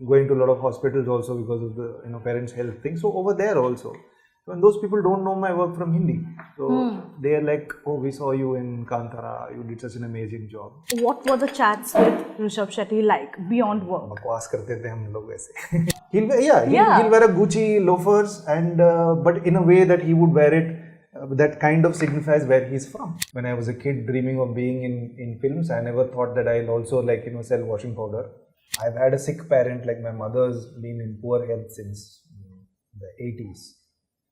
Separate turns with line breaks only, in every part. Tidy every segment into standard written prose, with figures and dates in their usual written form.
going to a lot of hospitals also because of the parents' health thing. So over there also, and those people don't know my work from Hindi. So they are like, oh, we saw you in Kantara. You did such an amazing job.
What were the chats with Rishab Shetty like beyond work?
बकवास करते थे हम लोग वैसे. He'll wear a Gucci loafers and but in a way that he would wear it. That kind of signifies where he's from. When I was a kid dreaming of being in films, I never thought that I'll also sell washing powder. I've had a sick parent, like my mother's been in poor health since the 80s.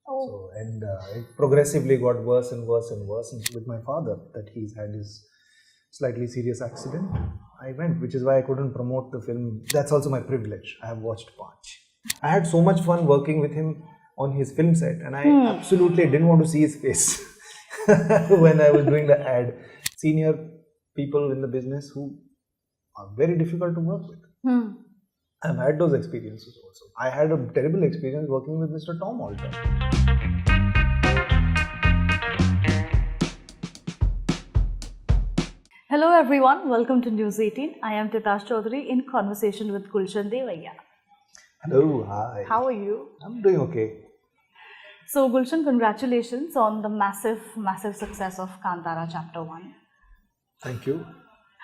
Oh.
So, and it progressively got worse and worse and worse. And with my father, that he's had his slightly serious accident, I went, which is why I couldn't promote the film. That's also my privilege. I have watched Panch. I had so much fun working with him on his film set, and I absolutely didn't want to see his face when I was doing the ad. Senior people in the business who are very difficult to work with. I've had those experiences also. I had a terrible experience working with Mr. Tom Alter.
Hello everyone, welcome to News 18. I am Titas Chowdhury in conversation with Gulshan Devaiah.
Hello, hi.
How are you?
I'm doing okay.
So Gulshan, congratulations on the massive
Thank
success of Kantara Chapter 1.
Thank you.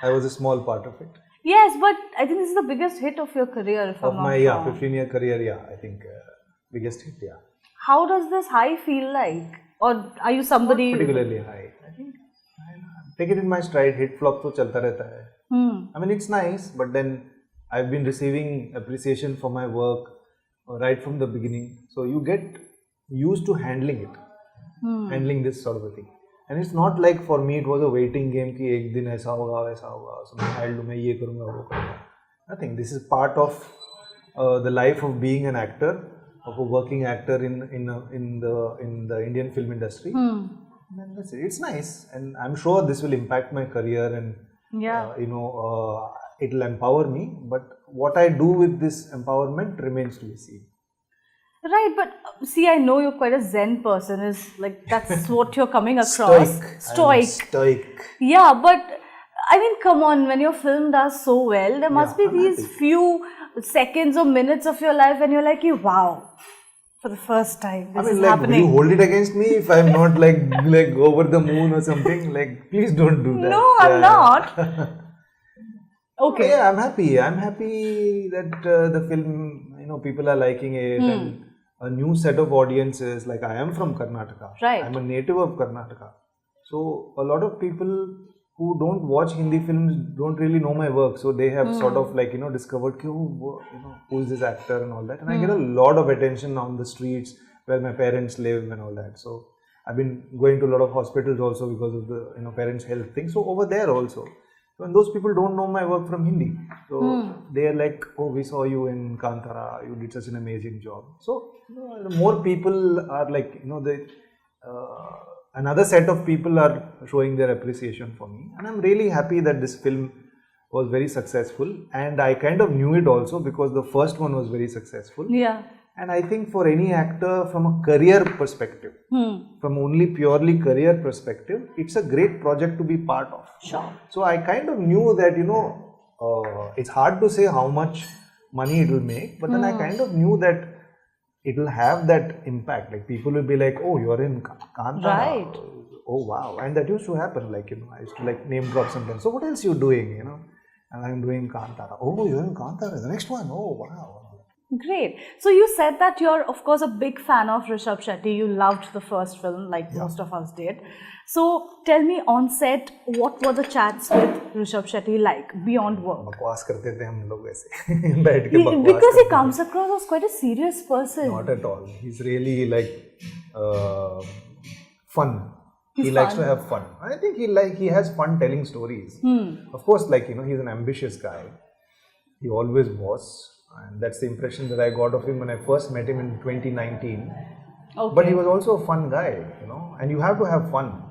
I was a small part of it.
Yes, but I think this is the biggest hit of your career.
Of my 15-year career, I think biggest hit,
How does this high feel like? Or are you somebody...
Not particularly high. I think I take it in my stride. Hit flop to chalta rehta hai. I mean, it's nice, but then I've been receiving appreciation for my work right from the beginning. So you get used to handling it, handling this sort of a thing. And it's not like for me it was a waiting game कि एक दिन ऐसा होगा वैसा होगा, so मैं handle मैं ये करूँगा वो करूँगा. Nothing. This is part of the life of being an actor, of a working actor in the Indian film industry. And that's it. It's nice, and I'm sure this will impact my career, and it'll empower me. But what I do with this empowerment remains to be seen.
Right, but see, I know you're quite a Zen person. That's what you're coming across.
Stoic.
Yeah, but I mean, come on, when your film does so well, there must be these few seconds or minutes of your life when you're like, wow, for the first time, this is happening.
Will you hold it against me if I'm not like over the moon or something? Like, please don't do that.
No, I'm not. Okay.
Yeah, I'm happy. I'm happy that the film, people are liking it, and a new set of audiences. Like, I am from Karnataka.
Right.
I'm a native of Karnataka. So a lot of people who don't watch Hindi films don't really know my work. So they have sort of discovered who is this actor and all that. And I get a lot of attention on the streets where my parents live and all that. So I've been going to a lot of hospitals also because of the parents' health thing. So over there also. And those people don't know my work from Hindi. So they are like, oh, we saw you in Kantara. You did such an amazing job. So more people are like, another set of people are showing their appreciation for me. And I'm really happy that this film was very successful. And I kind of knew it also because the first one was very successful.
Yeah.
And I think for any actor from a career perspective, from only purely career perspective, it's a great project to be part of.
Sure.
So I kind of knew that, it's hard to say how much money it will make, but then I kind of knew that it will have that impact. Like, people will be like, oh, you're in Kantara.
Right.
Oh, wow. And that used to happen. Like, I used to name drop sometimes. So what else you doing, And I'm doing Kantara. Oh, you're in Kantara. The next one. Oh, wow.
Great. So you said that you're, of course, a big fan of Rishab Shetty. You loved the first film, like most of us did. So tell me, on set, what were the chats with Rishab Shetty like beyond work?
बकवास करते थे हम लोग वैसे बैठ के बकवास
Because he comes across as quite a serious person.
Not at all. He's really fun. He likes to have fun. I think he has fun telling stories. Of course, he's an ambitious guy. He always was. And that's the impression that I got of him when I first met him in 2019. Okay. But he was also a fun guy, and you have to have fun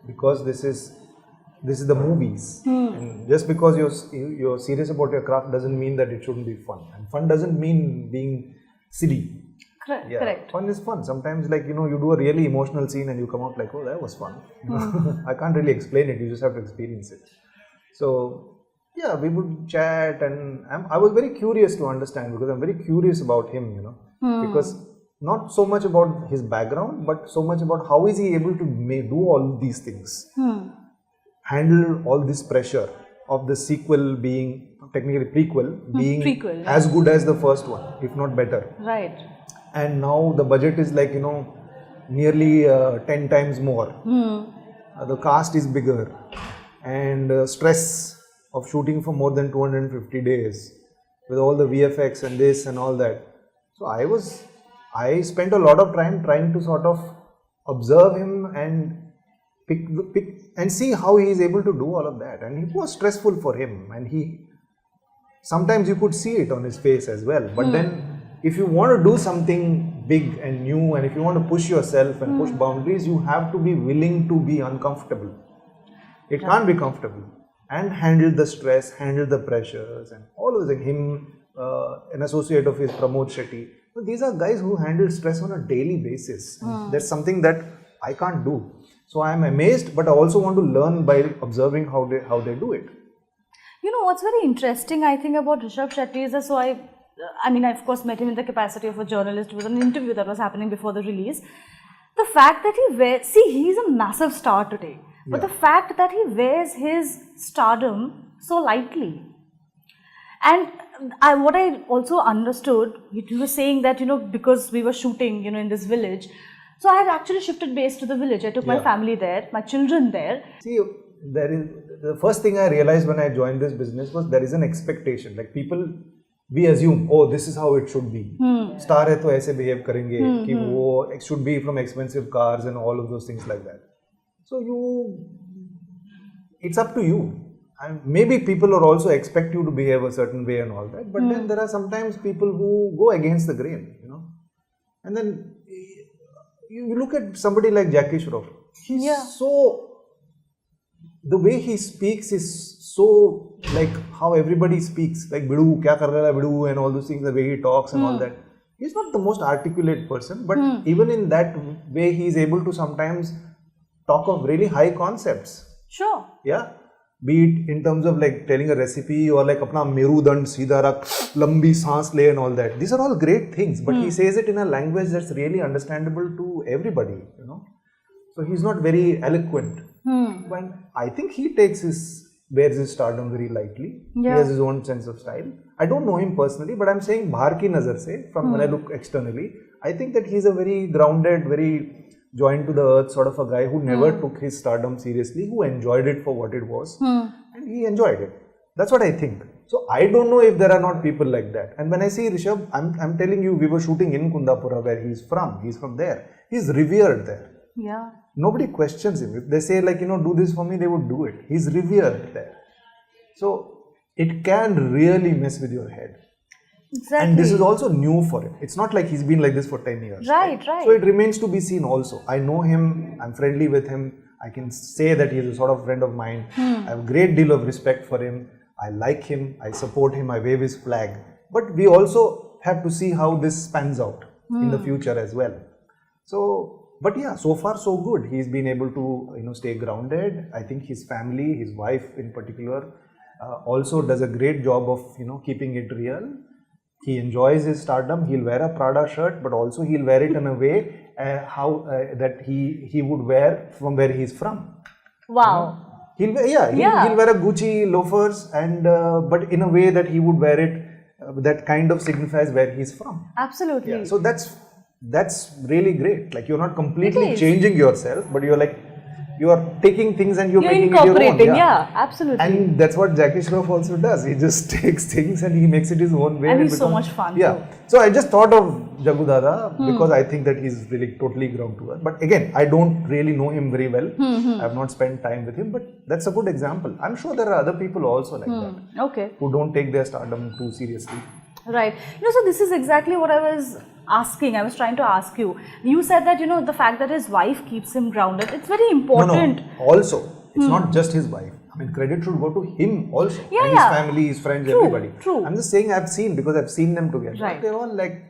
because this is the movies. And just because you're serious about your craft doesn't mean that it shouldn't be fun. And fun doesn't mean being silly.
Correct.
Fun is fun. Sometimes, you do a really emotional scene and you come out like, oh, that was fun. I can't really explain it. You just have to experience it. So, Yeah, we would chat, and I was very curious to understand, because I'm very curious about him, you know, because not so much about his background, but so much about how is he able to do all these things, handle all this pressure of the sequel being, technically prequel, being
prequel,
as good as the first one, if not better.
Right.
And now the budget is like, you know, nearly 10 times more. The cast is bigger, and stress of shooting for more than 250 days with all the VFX and this and all that. So I spent a lot of time trying to sort of observe him and pick and see how he is able to do all of that. And it was stressful for him, and sometimes you could see it on his face as well. But then if you want to do something big and new, and if you want to push yourself and push boundaries, you have to be willing to be uncomfortable. It can't be comfortable. And handle the stress, handle the pressures, and all of the him, an associate of his, Pramod Shetty. So these are guys who handle stress on a daily basis. That's something that I can't do. So I am amazed, but I also want to learn by observing how they do it.
You know what's very interesting, I think, about Rishab Shetty is that, so I mean, I of course met him in the capacity of a journalist. It was an interview that was happening before the release. The fact that he's a massive star today. But the fact that he wears his stardom so lightly. And what I also understood, you were saying that, you know, because we were shooting, you know, in this village. So I had actually shifted base to the village. I took my family there, my children there.
See, the first thing I realized when I joined this business was there is an expectation. Like we assume, oh, this is how it should be. Star hai to aise behave karenge, ki wo should be from expensive cars and all of those things like that. So it's up to you. And maybe people will also expect you to behave a certain way and all that. But then there are sometimes people who go against the grain, you know. And then you look at somebody like Jackie Shroff. He's the way he speaks is so like how everybody speaks. Like Bidu, kya kar raha hai Bidu, and all those things, the way he talks and all that. He's not the most articulate person, but even in that way, he is able to sometimes talk of really high concepts.
Sure.
Yeah. Be it in terms of like telling a recipe, or like apna merudand seedha rakh, lambi saans le, and all that. These are all great things, but he says it in a language that's really understandable to everybody, you know. So he's not very eloquent. But I think he wears his stardom very lightly. He has his own sense of style. I don't know him personally, but I'm saying bahar ki nazar se, from when I look externally, I think that he's a very grounded, very joined to the earth sort of a guy who never took his stardom seriously, who enjoyed it for what it was, and he enjoyed it. That's what I think. So I don't know if there are not people like that. And when I see Rishab, I'm telling you, we were shooting in Kundapura, where he's from there. He's revered there.
Yeah.
Nobody questions him. If they say like, you know, do this for me, they would do it. He's revered there. So it can really mess with your head.
Exactly.
And this is also new for him. It's not like he's been like this for 10 years.
Right.
So it remains to be seen also. I know him, I'm friendly with him. I can say that he's a sort of friend of mine. I have a great deal of respect for him. I like him, I support him, I wave his flag. But we also have to see how this pans out in the future as well. So, but yeah, so far so good. He's been able to, you know, stay grounded. I think his family, his wife in particular, also does a great job of, you know, keeping it real. He enjoys his stardom. He'll wear a Prada shirt, but also he'll wear it in a way that he would wear from where he's from.
Wow.
You know, he'll wear a Gucci loafers, and but in a way that he would wear it that kind of signifies where he's from.
Absolutely.
Yeah. So that's really great. Like, you're not completely changing yourself, but you're like, you are taking things and you're making it your own.
Yeah, absolutely.
And that's what Jackie Shroff also does. He just takes things and he makes it his own way.
And he's so much fun too.
So I just thought of Jagu Dada because I think that he's really totally ground to earth. But again, I don't really know him very well. I have not spent time with him, but that's a good example. I'm sure there are other people also like that.
Okay.
Who don't take their stardom too seriously.
Right. You know, so this is exactly what I was asking. I was trying to ask you. You said that, you know, the fact that his wife keeps him grounded, it's very important.
No. Also, it's not just his wife. I mean, credit should go to him also. And his family, his friends, everybody.
True.
I'm just saying I've seen, because I've seen them together.
Right.
They're all like,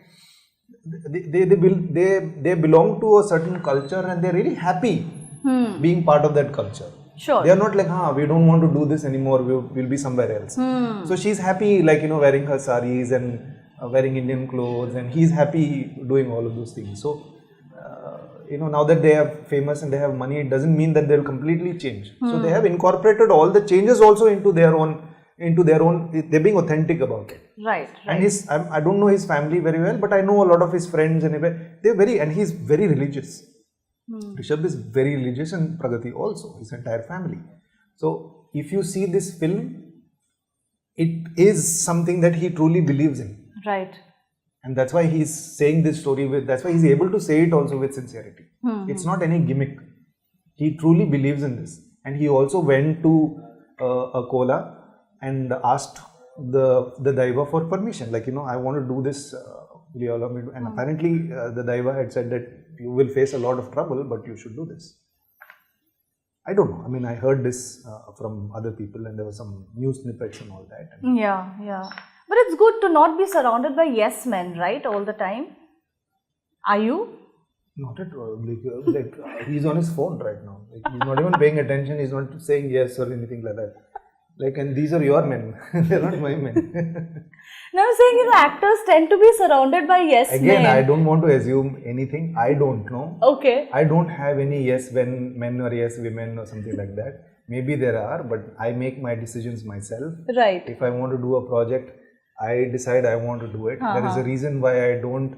they belong to a certain culture and they're really happy being part of that culture.
Sure.
They are not like, we don't want to do this anymore, we'll be somewhere else. So she's happy, like, wearing her saris and wearing Indian clothes, and he's happy doing all of those things. So, now that they are famous and they have money, it doesn't mean that they'll completely change. So they have incorporated all the changes also into their own, they're being authentic about it.
Right.
And I don't know his family very well, but I know a lot of his friends and and he's very religious. Rishab is very religious, and Pragati also, his entire family. So if you see this film, it is something that he truly believes in.
Right.
And that's why he's saying this story that's why he's able to say it also with sincerity. It's not any gimmick. He truly believes in this. And he also went to a kola and asked the Daiva for permission. Like, I want to do this. Will you allow me to? And apparently the Daiva had said that you will face a lot of trouble, but you should do this. I don't know. I mean, I heard this from other people, and there were some news snippets and all that.
Yeah. But it's good to not be surrounded by yes men, right, all the time. Are you?
Not at all. Like he's on his phone right now. Like, he's not even paying attention. He's not saying yes or anything like that. Like, and these are your men. They're not my men.
Now I'm saying, actors tend to be surrounded by yes men.
Again, I don't want to assume anything. I don't know.
Okay.
I don't have any yes men or yes women or something like that. Maybe there are, but I make my decisions myself.
Right.
If I want to do a project, I decide I want to do it. There is a reason why I don't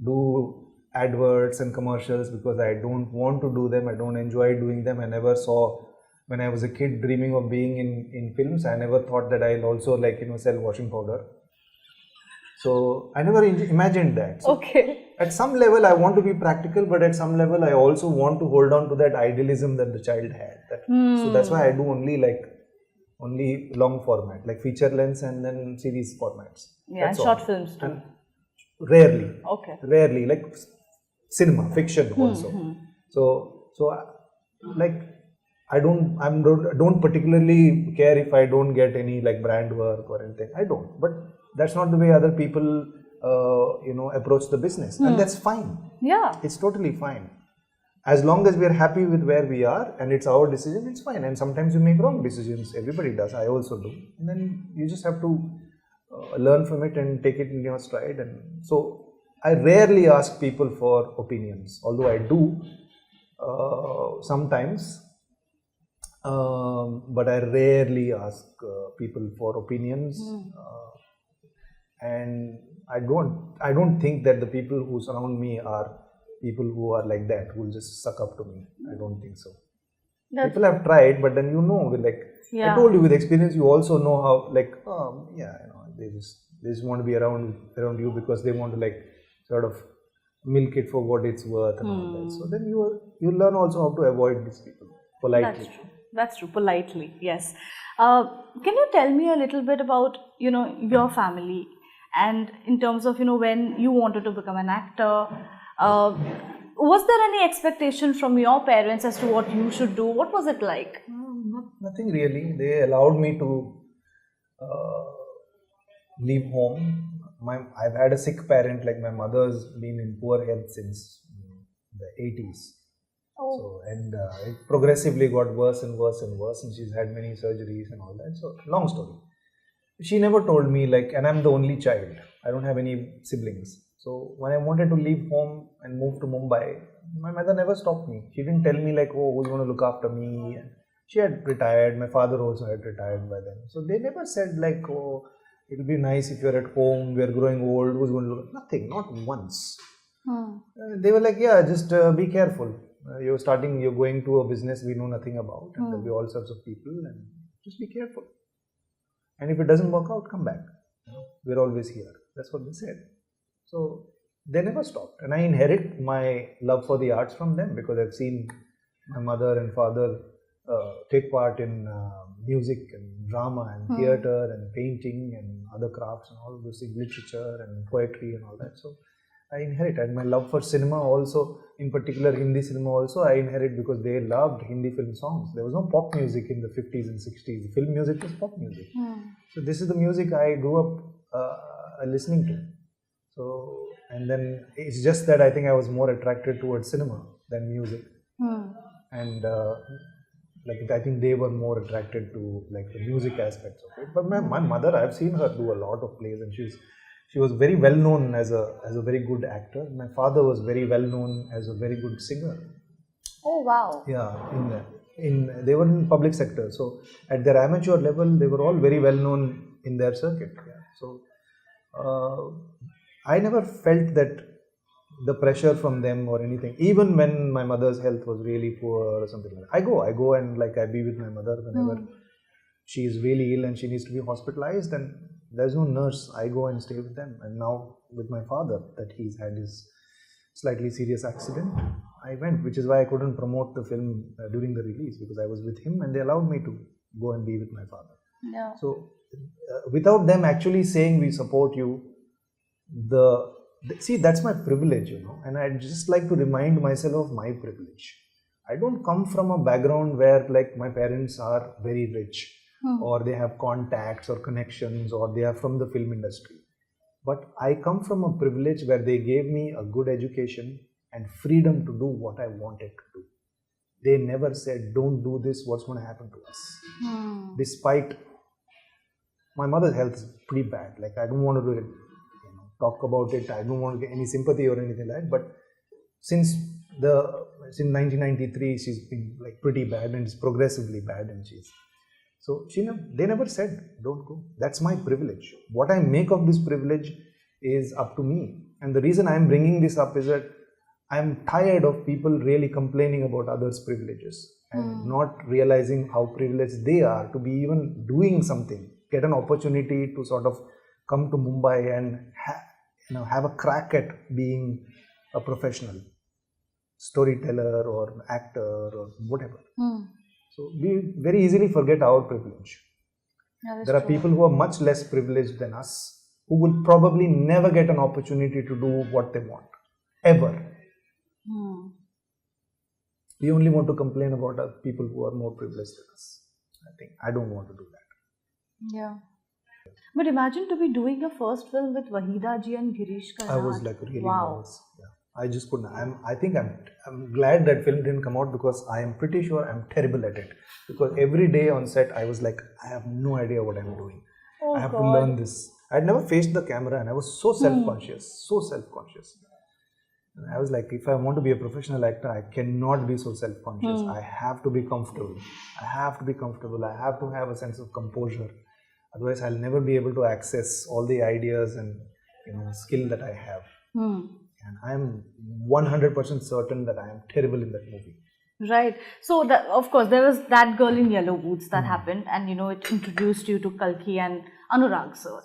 do adverts and commercials, because I don't want to do them. I don't enjoy doing them. I never saw, when I was a kid dreaming of being in films, I never thought that I'll also sell washing powder. So I never imagined that. So
okay.
At some level I want to be practical, but at some level I also want to hold on to that idealism that the child had. So that's why I do only long format, like feature length and then series formats.
Yeah, and short films too.
And rarely.
Okay.
Rarely, like cinema, fiction also. So I don't particularly care if I don't get any brand work or anything. I don't. But that's not the way other people approach the business, and that's fine.
Yeah.
It's totally fine. As long as we are happy with where we are and it's our decision, it's fine. And sometimes you make wrong decisions. Everybody does. I also do. And then you just have to learn from it and take it in your stride. And so I rarely ask people for opinions, although I do sometimes. But I rarely ask people for opinions. And I don't think that the people who surround me are people who are like that, who will just suck up to me. I don't think so. People have tried, but then I told you, with experience, you also know how they just want to be around you because they want to sort of milk it for what it's worth and all that. So then you learn also how to avoid these people politely.
That's true. Politely, yes. Can you tell me a little bit about your family, and in terms of when you wanted to become an actor? Was there any expectation from your parents as to what you should do? What was it like?
Nothing really. They allowed me to leave home. I've had a sick parent. My mother's been in poor health since the 80s. So, and it progressively got worse and worse and worse, and she's had many surgeries and all that. So, long story. She never told me, and I'm the only child. I don't have any siblings. So when I wanted to leave home and move to Mumbai, my mother never stopped me. She didn't tell me who's going to look after me. She had retired. My father also had retired by then. So they never said it'll be nice if you're at home, we're growing old, who's going to look? Nothing, not once. They were just be careful. You're going to a business we know nothing about, and there'll be all sorts of people, and just be careful. And if it doesn't work out, come back. We're always here. That's what they said. So they never stopped. And I inherit my love for the arts from them, because I've seen my mother and father take part in music and drama and theatre and painting and other crafts and all those things, literature and poetry and all that. So I inherit. And my love for cinema also, in particular Hindi cinema also, I inherit because they loved Hindi film songs. There was no pop music in the 50s and 60s. Film music was pop music. So this is the music I grew up listening to. So, and then it's just that I think I was more attracted towards cinema than music. And like I think they were more attracted to like the music aspects of it. But my mother, I've seen her do a lot of plays, and she was very well known as a very good actor. My father was very well known as a very good singer.
Oh wow!
Yeah, they were in public sector, so at their amateur level, they were all very well known in their circuit. Yeah. So I never felt that the pressure from them or anything. Even when my mother's health was really poor or something like that, I go and like I be with my mother whenever she is really ill and she needs to be hospitalized, and there's no nurse. I go and stay with them. And now with my father, that he's had his slightly serious accident, I went, which is why I couldn't promote the film during the release, because I was with him and they allowed me to go and be with my father.
Yeah.
So without them actually saying we support you, see, that's my privilege, and I'd just like to remind myself of my privilege. I don't come from a background where like my parents are very rich or they have contacts or connections or they are from the film industry. But I come from a privilege where they gave me a good education and freedom to do what I wanted to do. They never said, don't do this, what's going to happen to us. Despite my mother's health is pretty bad. Like I don't want to talk about it. I don't want to get any sympathy or anything like that. But since 1993, she's been like pretty bad, and it's progressively bad, and they never said don't go. That's my privilege. What I make of this privilege is up to me. And the reason I'm bringing this up is that I'm tired of people really complaining about others' privileges and not realizing how privileged they are to be even doing something, get an opportunity to sort of come to Mumbai and have a crack at being a professional storyteller or actor or whatever. So we very easily forget our privilege. There are people who are much less privileged than us, who will probably never get an opportunity to do what they want, ever. We only want to complain about people who are more privileged than us. I don't want to do that.
Yeah. But imagine to be doing your first film with Wahida ji and Girish Karnad.
I was like really nervous. Yeah. I just couldn't. I'm glad that film didn't come out, because I am pretty sure I'm terrible at it. Because every day on set, I was like, I have no idea what I'm doing. I have to learn this. I had never faced the camera, and I was so self-conscious, And I was like, if I want to be a professional actor, I cannot be so self-conscious. I have to be comfortable. I have to have a sense of composure. Otherwise, I'll never be able to access all the ideas and skill that I have. And I'm 100% certain that I am terrible in that movie.
Right. So, of course, there was that girl in yellow boots that happened, and it introduced you to Kalki and Anurag. So,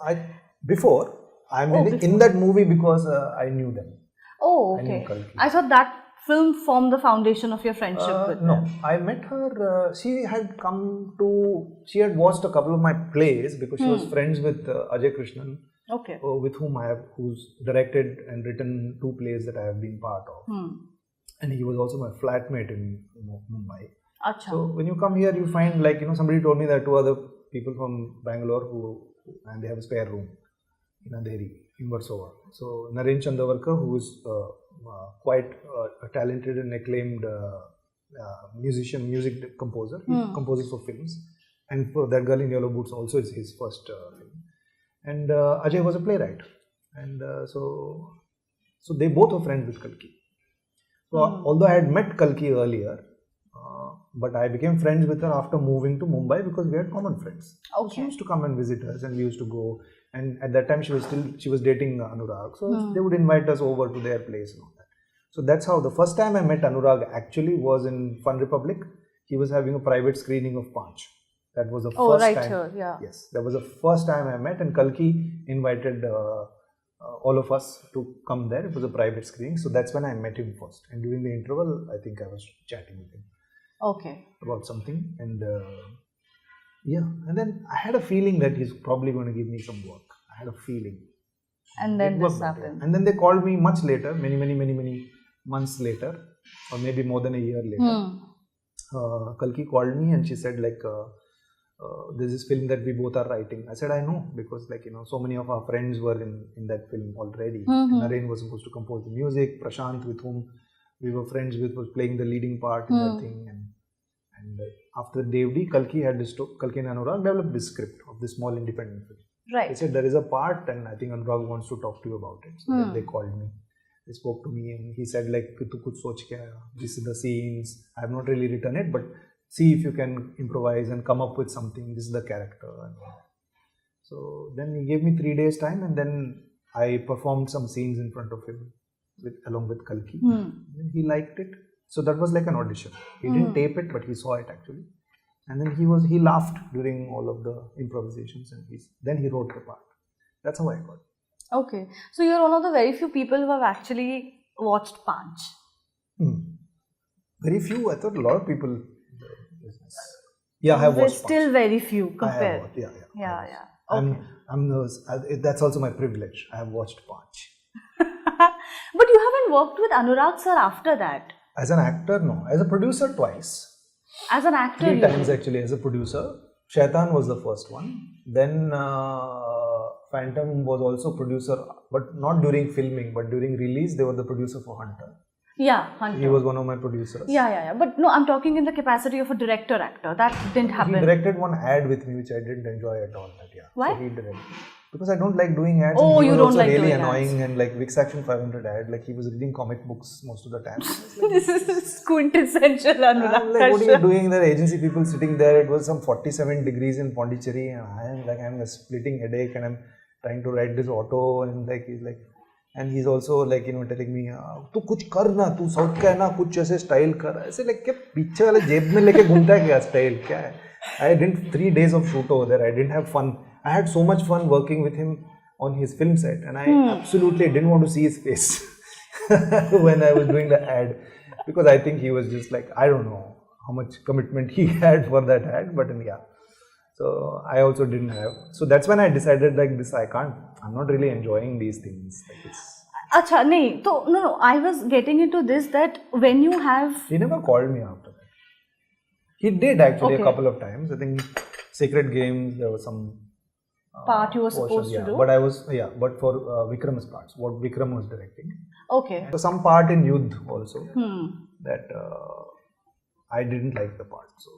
I'm in that movie because I knew them.
Oh, okay. I thought that film formed the foundation of your friendship with
no,
them.
I met her. She had watched a couple of my plays because she was friends with Ajay Krishnan.
Okay.
With who's directed and written 2 plays that I have been part of. And he was also my flatmate in Mumbai.
Achha.
So when you come here, you find somebody told me there are 2 other people from Bangalore and they have a spare room in Andheri, in Versova. So Naren Chandavarkar, who is quite a talented and acclaimed music composer. He composes for films. And for That Girl in Yellow Boots also is his first film. And Ajay was a playwright. And so they both were friends with Kalki. So although I had met Kalki earlier, but I became friends with her after moving to Mumbai because we had common friends.
Okay.
She used to come and visit us, and we used to go. And at that time, she was dating Anurag, so they would invite us over to their place and all that. So that's how the first time I met Anurag actually was in Fun Republic. He was having a private screening of Panch. That was the first time.
Here, yeah.
Yes, that was the first time I met, and Kalki invited all of us to come there. It was a private screening, so that's when I met him first. And during the interval, I think I was chatting with him.
Okay.
About something, and and then I had a feeling that he's probably going to give me some work. I had a feeling.
And then this happened.
And then they called me much later, many months later, or maybe more than a year later. Kalki called me and she said there's this film that we both are writing. I said, I know, because so many of our friends were in that film already. Naren was supposed to compose the music. Prashant, with whom we were friends with, was playing the leading part in that thing. And after Devdi, Kalki and Anurag developed this script of this small independent film.
Right.
They said there is a part and I think Anurag wants to talk to you about it. So then they called me. They spoke to me and he said like, "Tu kuch soch ke aaya. This is the scenes. I have not really written it, but see if you can improvise and come up with something. This is the character." So then he gave me 3 days time and then I performed some scenes in front of him along with Kalki. And he liked it. So that was like an audition. He didn't tape it, but he saw it actually. And then he laughed during all of the improvisations and then he wrote the part. That's how I got it.
Okay. So you're one of the very few people who have actually watched Panch.
Very few. I thought a lot of people in the business. Yeah, I have watched Panch.
Still very few compared.
Yeah. That's also my privilege. I have watched Panch.
But you haven't worked with Anurag sir after that.
As an actor, no. As a producer, twice.
As an actor,
3 times actually as a producer. Shaitan was the first one. Then Phantom was also producer, but not during filming, but during release, they were the producer for Hunter.
Yeah, Hunter.
He was one of my producers.
Yeah. But no, I'm talking in the capacity of a director-actor. That didn't happen.
He directed one ad with me, which I didn't enjoy at all.
Why?
So he directed. Because I don't like doing ads.
Oh,
and he
you
was
don't
also
like
really
doing
annoying
ads.
And like Vicks Action 500 ad, like he was reading comic books most of the time.
This is quintessential Anurag
like, what are you
Kashyap.
doing there? Agency people sitting there. It was some 47 degrees in Pondicherry, and I'm a splitting headache, and I'm trying to write this auto, and like he's also like telling me, "तू कुछ कर ना, तू south का है ना, कुछ ऐसे स्टाइल कर." ऐसे like क्या पीछे वाले जेब में लेके घूमता है क्या स्टाइल क्या है? I did 3 days of shoot over there. I didn't have fun. I had so much fun working with him on his film set, and I absolutely didn't want to see his face when I was doing the ad, because I think he was just like, I don't know how much commitment he had for that ad, but yeah. So I also didn't have. So that's when I decided like this, I'm not really enjoying these things. Like it's.
Acha, nahi. So, no, I was getting into this that when you have...
He never called me after that. He did actually a couple of times. I think Sacred Games, there was some
part you were supposed to do.
But for Vikram's parts, what Vikram was directing.
Okay.
So some part in Yudh also that I didn't like the part. So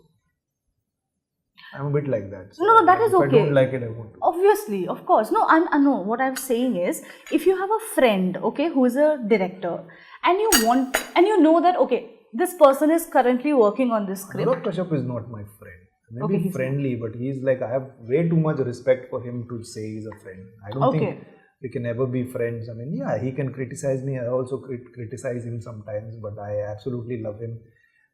I'm a bit like that. So
no, that is okay.
If I don't like it, I won't do it.
Obviously, of course. No, I know. What I'm saying is, if you have a friend, okay, who is a director, and you know that, okay, this person is currently working on this script.
Anurag Kashyap is not my friend. Maybe friendly, but he's like, I have way too much respect for him to say he's a friend. I don't think we can ever be friends. I mean, yeah, he can criticize me. I also criticize him sometimes, but I absolutely love him.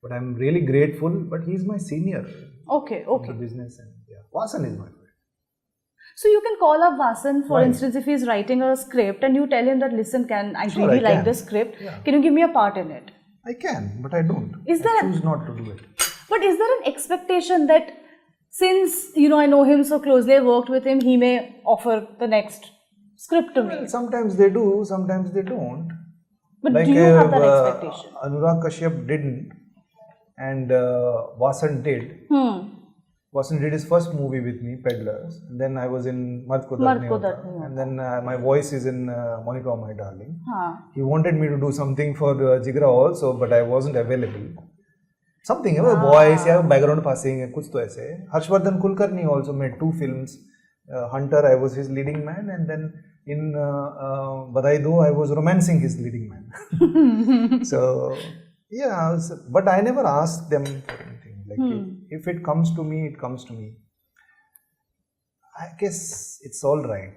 But I'm really grateful, but he's my senior.
Okay.
In the business, and Vasan is my friend.
So you can call up Vasan, for instance, if he's writing a script and you tell him that, listen, I really like this script. Yeah. Can you give me a part in it?
I can, but I don't. I choose not to do it.
But is there an expectation that since, I know him so closely, I worked with him, he may offer the next script to me?
Sometimes they do, sometimes they don't.
But do you have that expectation?
Anurag Kashyap didn't, and Vasan did. Vasan did his first movie with me, Peddlers. And then I was in Mad Ko Darne Hota. And then my voice is in Monica, My Darling. He wanted me to do something for Jigra also, but I wasn't available. Something, voice, background passing, kuch to aise. Harshvardhan Kulkarni also made 2 films. Hunter, I was his leading man, and then in Badai Do, I was romancing his leading man. So, yeah, but I never asked them for anything. Like, if it comes to me, it comes to me. I guess it's all right.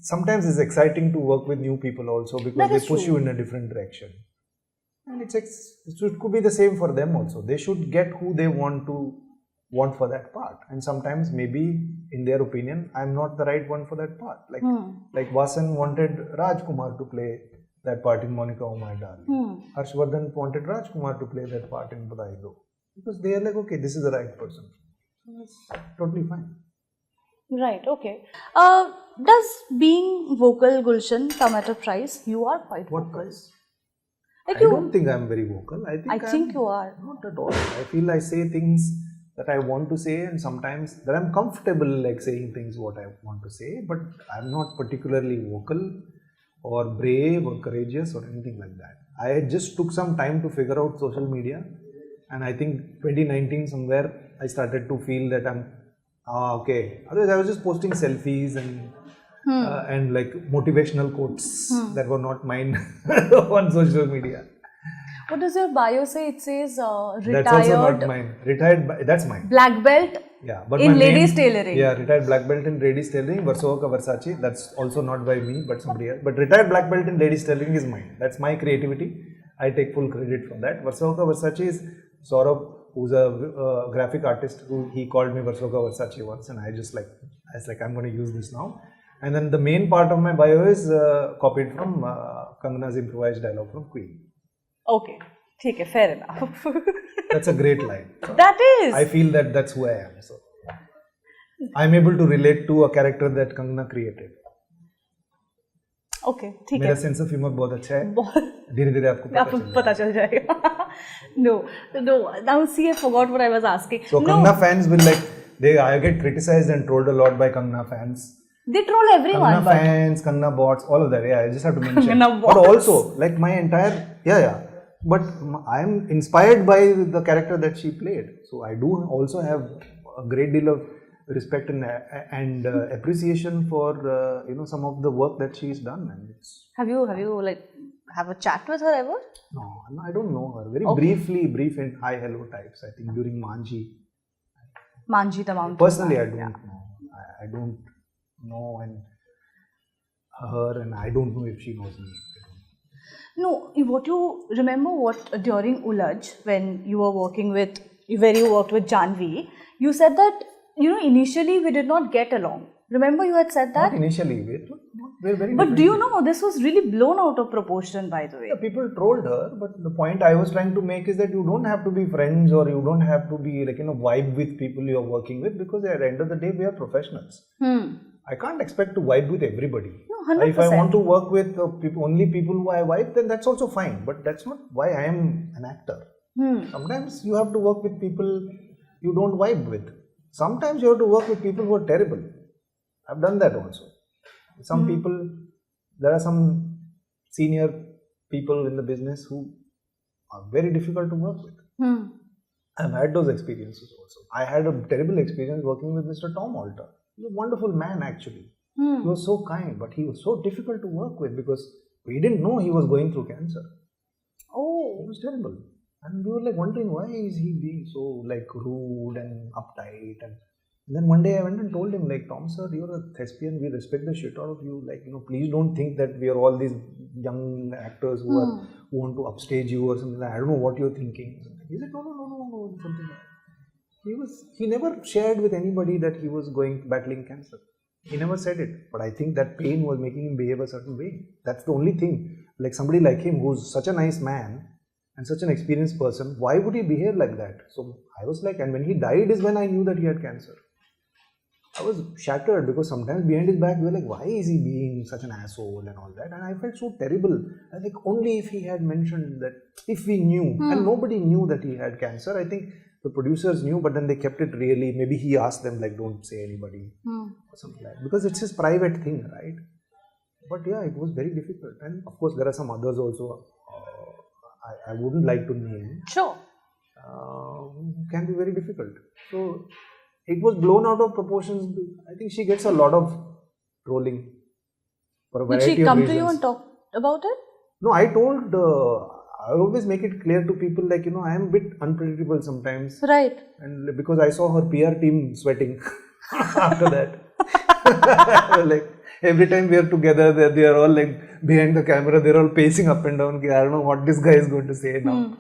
Sometimes it's exciting to work with new people also, because they push you in a different direction. And it could be the same for them also. They should get who they want for that part. And sometimes maybe in their opinion, I'm not the right one for that part. Like Vasan wanted Rajkumar to play that part in Monica, Oh My Darling. Harshvardhan wanted Rajkumar to play that part in Badai Do. Because they are like, okay, this is the right person. So that's totally fine.
Right, okay. Does being vocal, Gulshan, come at a price? You are quite vocal.
What price? I don't think I'm very vocal. I think
you are.
Not at all. I feel I say things that I want to say, and sometimes that I'm comfortable like saying things what I want to say, but I'm not particularly vocal or brave or courageous or anything like that. I just took some time to figure out social media, And I think 2019 somewhere I started to feel that I'm okay. Otherwise I was just posting selfies and like motivational quotes that were not mine on social media.
What does your bio say? It says retired.
That's also not mine. That's mine.
Black belt.
Yeah, but
in
my
ladies tailoring.
Yeah, retired black belt in ladies tailoring. Versace ka Versace. That's also not by me, but somebody else. But retired black belt in ladies tailoring is mine. That's my creativity. I take full credit for that. Versace ka Versace is Saurabh, who's a graphic artist. He called me Versace ka Versace once, and I was like, I'm going to use this now. And then the main part of my bio is copied from Kangana's improvised dialogue from Queen.
Okay, okay, fair enough.
That's a great line. So
that is.
I feel that that's who I am. So I'm able to relate to a character that Kangana created.
Okay, ठीक है.
मेरा sense of humor बहुत अच्छा है. धीरे-धीरे आपको
पता चल जाएगा. No. Now see, I forgot what I was asking.
So Kangana fans will I get criticized and trolled a lot by Kangana fans.
They troll everyone.
Kangana fans, Kangana bots, all of that. Yeah, I just have to mention.
Kangana bots.
But also, like my entire But I am inspired by the character that she played. So I do also have a great deal of respect and appreciation for some of the work that she's done. And
have you have a chat with her ever?
No, I don't know her. Very brief and hi hello types. I think during Manji the Mountain. Personally, I don't know. I don't know her, and I don't know if she knows me.
No, what you remember during Ulajh, when you were worked with Janhvi, you said that initially we did not get along. Remember you had said that?
Not initially, we're very.
But do you know this was really blown out of proportion, by the way?
Yeah, people trolled her, but the point I was trying to make is that you don't have to be friends or you don't have to be vibe with people you're working with, because at the end of the day we are professionals. I can't expect to vibe with everybody.
No, 100%.
If I want to work with only people who I vibe, then that's also fine. But that's not why I am an actor. Sometimes you have to work with people you don't vibe with. Sometimes you have to work with people who are terrible. I've done that also. Some people, there are some senior people in the business who are very difficult to work with. I've had those experiences also. I had a terrible experience working with Mr. Tom Alter. He's a wonderful man actually. He was so kind, but he was so difficult to work with because we didn't know he was going through cancer.
Oh.
It was terrible. And we were wondering why is he being so rude and uptight. And then one day I went and told him Tom sir, you're a thespian, we respect the shit out of you. Please don't think that we are all these young actors who want to upstage you or something like that. I don't know what you're thinking. He said, no, something like that. He never shared with anybody that he was battling cancer. He never said it. But I think that pain was making him behave a certain way. That's the only thing. Somebody like him who's such a nice man and such an experienced person, why would he behave like that? So I was and when he died is when I knew that he had cancer. I was shattered because sometimes behind his back we were why is he being such an asshole and all that, and I felt so terrible. I was only if he had mentioned that, if we knew, and nobody knew that he had cancer. I think the producers knew, but then they kept it really, maybe he asked them don't say anybody or something like that, because it's his private thing, right? But yeah, it was very difficult, and of course there are some others also I wouldn't like to name.
Sure.
Can be very difficult. So it was blown out of proportions. I think she gets a lot of trolling for a variety of reasons.
Did she come to you and talk about it?
No, I told, I always make it clear to people I am a bit unpredictable sometimes.
Right.
And because I saw her PR team sweating after that. Every time we are together, they are all behind the camera, they're all pacing up and down. I don't know what this guy is going to say now.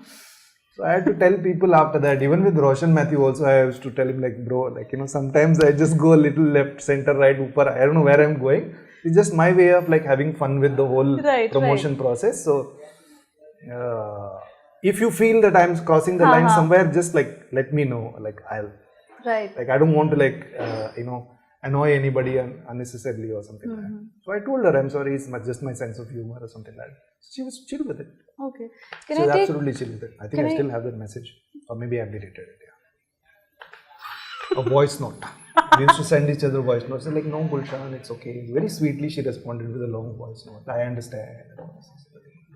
So I had to tell people after that, even with Roshan Mathew also, I used to tell him bro, sometimes I just go a little left, center, right, upper. I don't know where I'm going. It's just my way of having fun with the whole promotion process. So if you feel that I'm crossing the line somewhere, just let me know. I'll.
Right.
I don't want to annoy anybody unnecessarily or something like that. So I told her, I'm sorry, it's just my sense of humor or something like that. She was chill with it.
Okay.
She was absolutely chill with it. I think I still have that message. Or maybe I've deleted it. Yeah. A voice note. We used to send each other voice notes. And no, Gulshan, it's okay. Very sweetly she responded with a long voice note. I understand.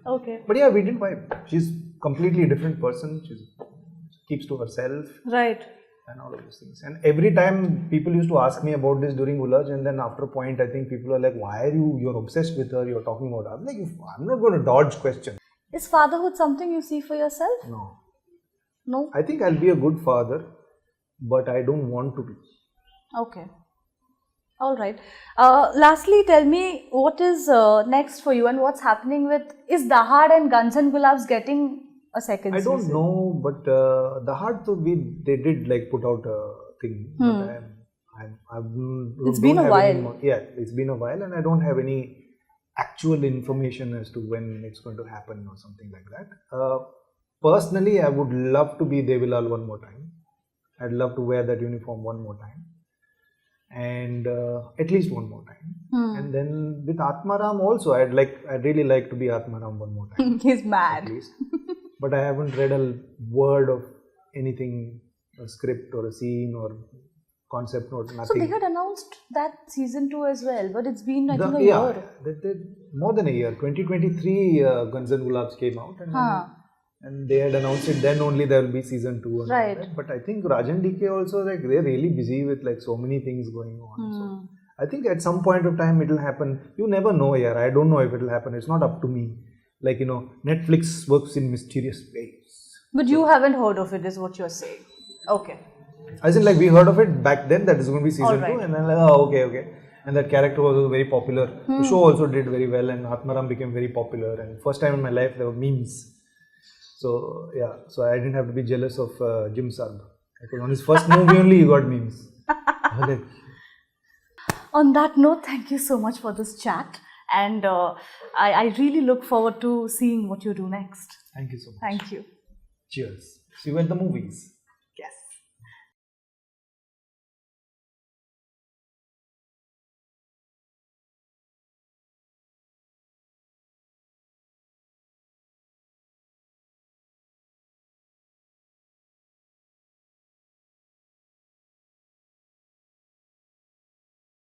Okay.
But yeah, we didn't vibe. She's a completely different person. keeps to herself.
Right.
And all of those things. And every time people used to ask me about this during Ulajh, and then after a point, I think people are like, why are you're obsessed with her, you're talking about her. I'm like, I'm not going to dodge questions.
Is fatherhood something you see for yourself?
No.
No?
I think I'll be a good father, but I don't want to be.
Okay. All right. Lastly, tell me what is next for you and what's happening with, is Dahad and Guns and Gulabs getting a second season?
I don't know, but Dahad, they did like put out a thing, but
it's been a while.
It's been a while, and I don't have any actual information as to when it's going to happen or something like that. Personally, I would love to be Devilal one more time. I'd love to wear that uniform one more time. And at least one more time. And then with Atmaram also, I'd really like to be Atmaram one more time.
He's mad.
At least. But I haven't read a word of anything, a script or a scene or concept note, nothing.
So they had announced that season 2 as well, but it's been I think a year.
More than a year. 2023 Guns and Gulabs came out, and they had announced it then only there will be season 2 and all that. But I think Rajan DK also, like, they're really busy with like so many things going on. So I think at some point of time it will happen. You never know, I don't know if it will happen. It's not up to me. Like, Netflix works in mysterious ways.
But you haven't heard of it, is what you're saying. Okay.
As in, like, we heard of it back then that is going to be season 2, and then like, okay. And that character was very popular. The show also did very well, and Atmaram became very popular. And first time in my life there were memes. So I didn't have to be jealous of Jim Sarbh. Because on his first movie only he got memes.
On that note, thank you so much for this chat. And I really look forward to seeing what you do next.
Thank you so much.
Thank you.
Cheers. See you at the movies.